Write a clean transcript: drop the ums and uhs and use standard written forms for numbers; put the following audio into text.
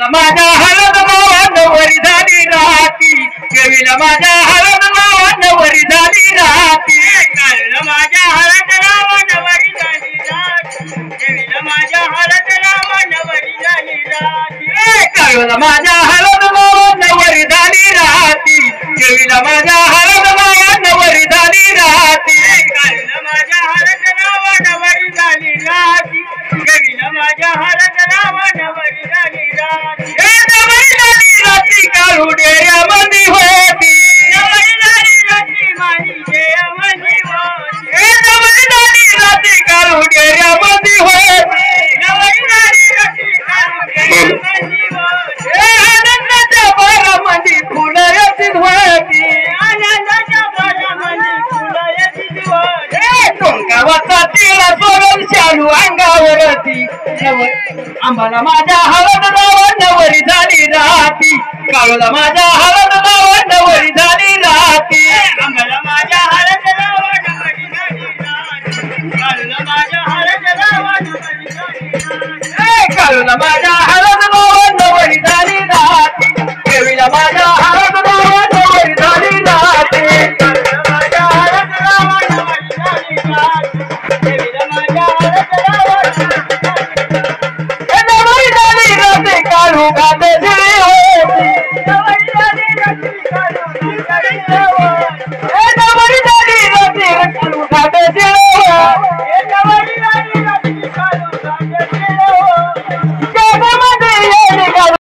माझ्या हळद नावांवरी झाली राती देवीला माझ्या हळद नावांवरी झाली राती माझ्या हळद नावांवरी झाली राती देवीला माझ्या हळद नावांवरी झाली राती माझ्या हळद नावांवरी झाली राती देवीला माझ्या हळद नावांवरी झाली राती माझ्या हळद नावांवरी झाली राती देवीला माझ्या हळद नावांवरी झाली राती राती काळू डेऱ्यामध्ये होती राती काळू डेऱ्यामध्ये होती आनंदाच्या भरामध्ये फुलं येतील होती गावाचा तिळा सोडून शालू अंगावरती आम्हाला माझ्या हळद नावांवरी झाली राती काळूला माझ्या हळद नावांवरी झाली